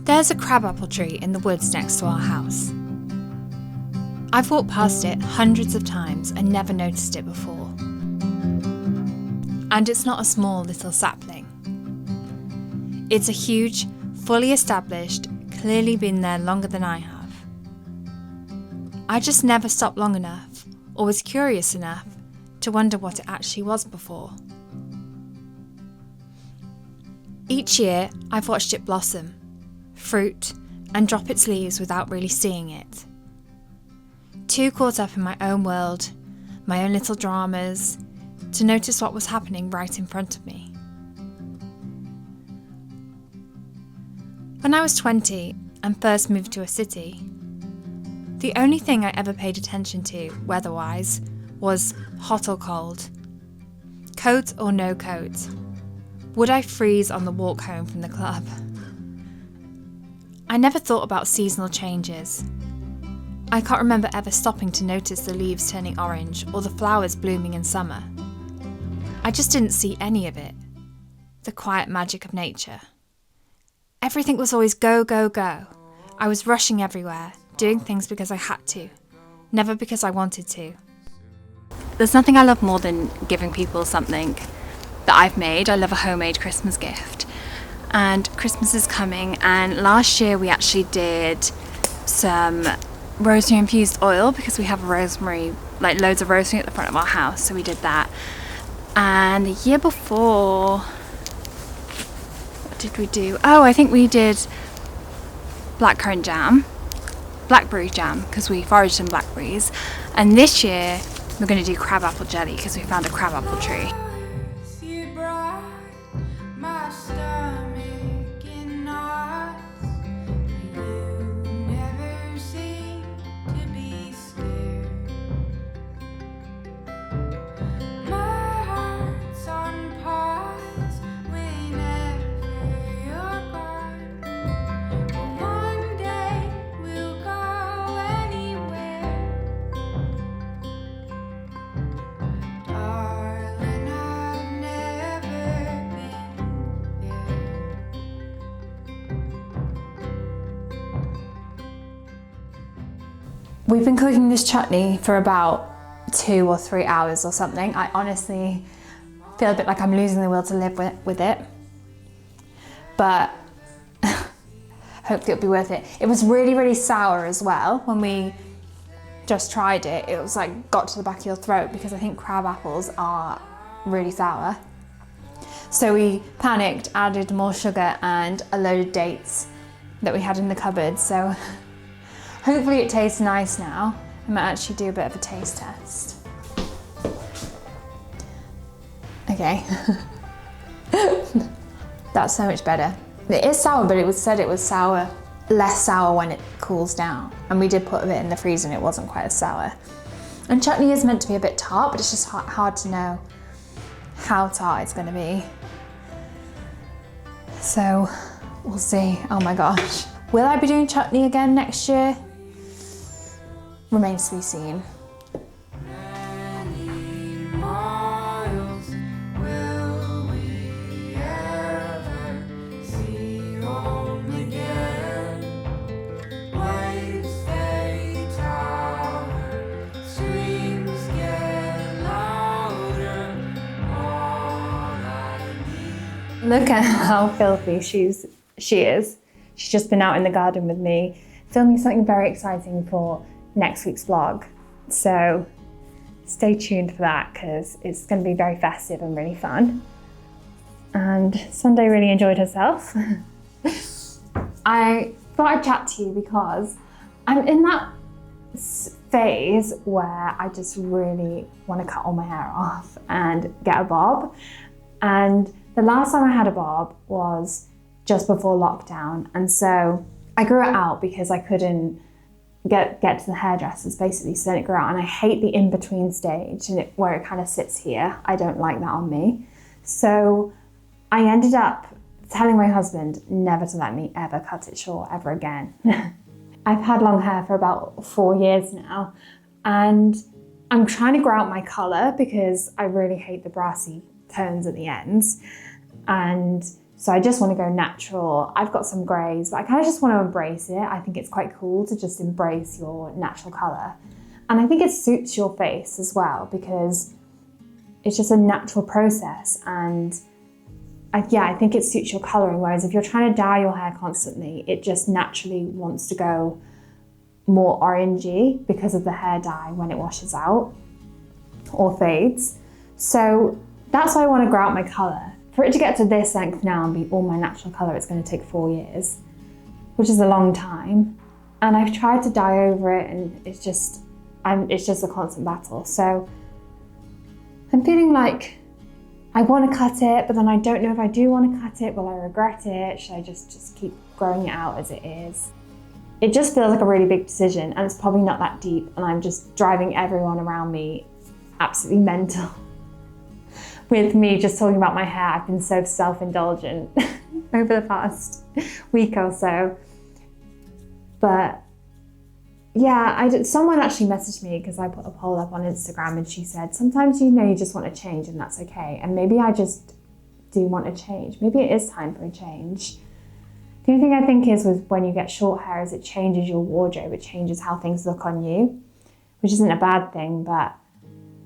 There's a crabapple tree in the woods next to our house. I've walked past it hundreds of times and never noticed it before. And it's not a small little sapling. It's a huge, fully established, clearly been there longer than I have. I just never stopped long enough, or was curious enough, to wonder what it actually was before. Each year, I've watched it blossom, fruit, and drop its leaves without really seeing it. Too caught up in my own world, my own little dramas, to notice what was happening right in front of me. When I was 20 and first moved to a city, the only thing I ever paid attention to, weather-wise, was hot or cold. Coat or no coat. Would I freeze on the walk home from the club? I never thought about seasonal changes. I can't remember ever stopping to notice the leaves turning orange or the flowers blooming in summer. I just didn't see any of it. The quiet magic of nature. Everything was always go, go, go. I was rushing everywhere, doing things because I had to, never because I wanted to. There's nothing I love more than giving people something that I've made. I love a homemade Christmas gift. And Christmas is coming, and last year we actually did some rosemary infused oil because we have rosemary, like loads of rosemary at the front of our house, so we did that. And the year before, what did we do? Oh, I think we did blackberry jam, because we foraged some blackberries. And this year we're going to do crabapple jelly because we found a crabapple tree. We've been cooking this chutney for about 2 or 3 hours or something. I honestly feel a bit like I'm losing the will to live with it. But hopefully it'll be worth it. It was really, really sour as well when we just tried it. It was like got to the back of your throat because I think crab apples are really sour. So we panicked, added more sugar and a load of dates that we had in the cupboard. So hopefully it tastes nice now. I might actually do a bit of a taste test. Okay. That's so much better. It is sour, but it was said it was sour, less sour when it cools down. And we did put a bit in the freezer and it wasn't quite as sour. And chutney is meant to be a bit tart, but it's just hard to know how tart it's gonna be. So we'll see. Oh my gosh. Will I be doing chutney again next year? Remains to be seen. Look at how filthy she is. She's just been out in the garden with me, filming something very exciting for next week's vlog. So stay tuned for that because it's going to be very festive and really fun. And Sunday really enjoyed herself. I thought I'd chat to you because I'm in that phase where I just really want to cut all my hair off and get a bob. And the last time I had a bob was just before lockdown. And so I grew it out because I couldn't get to the hairdressers basically, so then it grew out. And I hate the in-between stage and where it kind of sits here. I don't like that on me. So I ended up telling my husband never to let me ever cut it short ever again. I've had long hair for about 4 years now, and I'm trying to grow out my colour because I really hate the brassy tones at the ends. And So I just want to go natural. I've got some greys, but I kind of just want to embrace it. I think it's quite cool to just embrace your natural colour. And I think it suits your face as well, because it's just a natural process. And I think it suits your colouring. Whereas if you're trying to dye your hair constantly, it just naturally wants to go more orangey because of the hair dye when it washes out or fades. So that's why I want to grow out my colour. For it to get to this length now and be all my natural colour, it's going to take 4 years, which is a long time. And I've tried to dye over it, and it's just a constant battle. So I'm feeling like I want to cut it, but then I don't know if I do want to cut it. Will I regret it? Should I just keep growing it out as it is? It just feels like a really big decision, and it's probably not that deep, and I'm just driving everyone around me absolutely mental. With me just talking about my hair, I've been so self-indulgent over the past week or so. But yeah, someone actually messaged me because I put a poll up on Instagram, and she said, sometimes you just want to change, and that's okay. And maybe I just do want to change. Maybe it is time for a change. The only thing I think is with when you get short hair is it changes your wardrobe, it changes how things look on you, which isn't a bad thing, but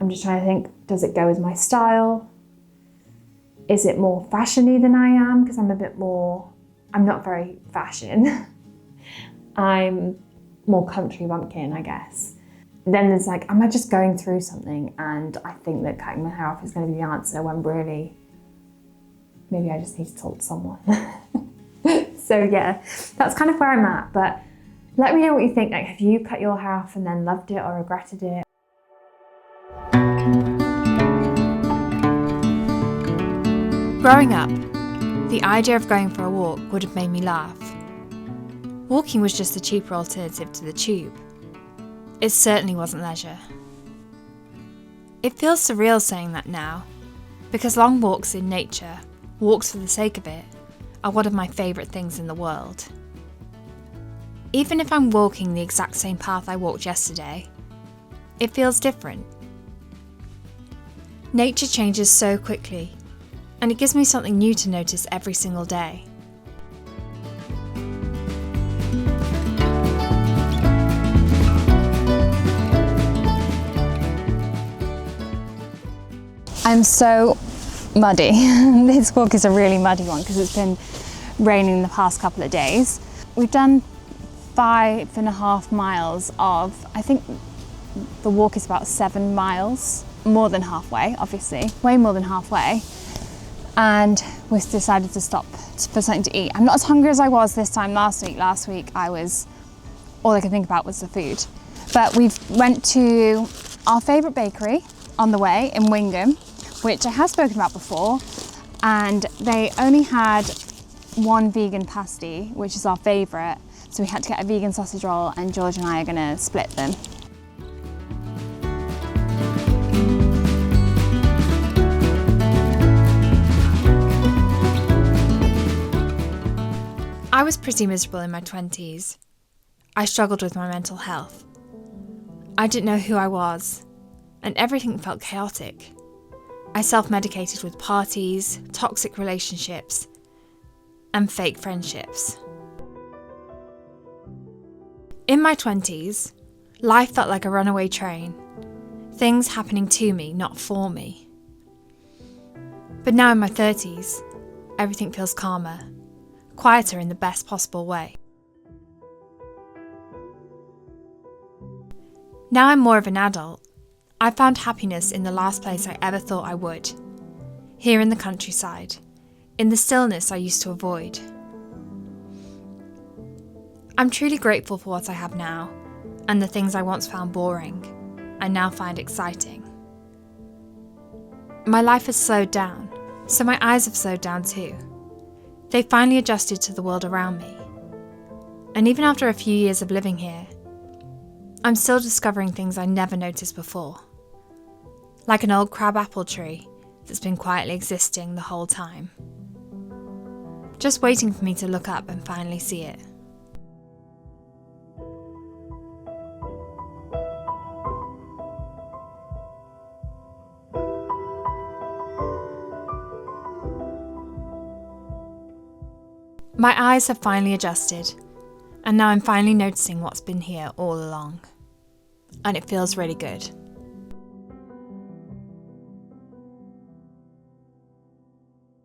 I'm just trying to think, does it go with my style? Is it more fashiony than I am? Because I'm not very fashion. I'm more country bumpkin, I guess. Then there's like, am I just going through something and I think that cutting my hair off is going to be the answer, when really, maybe I just need to talk to someone. So yeah, that's kind of where I'm at. But let me know what you think. Like, have you cut your hair off and then loved it or regretted it? Growing up, the idea of going for a walk would have made me laugh. Walking was just a cheaper alternative to the tube. It certainly wasn't leisure. It feels surreal saying that now, because long walks in nature, walks for the sake of it, are one of my favourite things in the world. Even if I'm walking the exact same path I walked yesterday, it feels different. Nature changes so quickly, and it gives me something new to notice every single day. I'm so muddy. This walk is a really muddy one because it's been raining the past couple of days. We've done 5.5 miles of, I think the walk is about 7 miles, more than halfway, obviously, way more than halfway. And we've decided to stop for something to eat. I'm not as hungry as I was this time last week. Last week all I could think about was the food. But we went to our favourite bakery on the way in Wingham, which I have spoken about before, and they only had one vegan pasty, which is our favourite, so we had to get a vegan sausage roll, and George and I are going to split them. I was pretty miserable in my 20s. I struggled with my mental health. I didn't know who I was, and everything felt chaotic. I self-medicated with parties, toxic relationships, and fake friendships. In my 20s, life felt like a runaway train, things happening to me, not for me. But now in my 30s, everything feels calmer, quieter in the best possible way. Now I'm more of an adult. I found happiness in the last place I ever thought I would, here in the countryside, in the stillness I used to avoid. I'm truly grateful for what I have now, and the things I once found boring, I now find exciting. My life has slowed down, so my eyes have slowed down too. They finally adjusted to the world around me. And even after a few years of living here, I'm still discovering things I never noticed before. Like an old crabapple tree that's been quietly existing the whole time. Just waiting for me to look up and finally see it. My eyes have finally adjusted, and now I'm finally noticing what's been here all along. And it feels really good.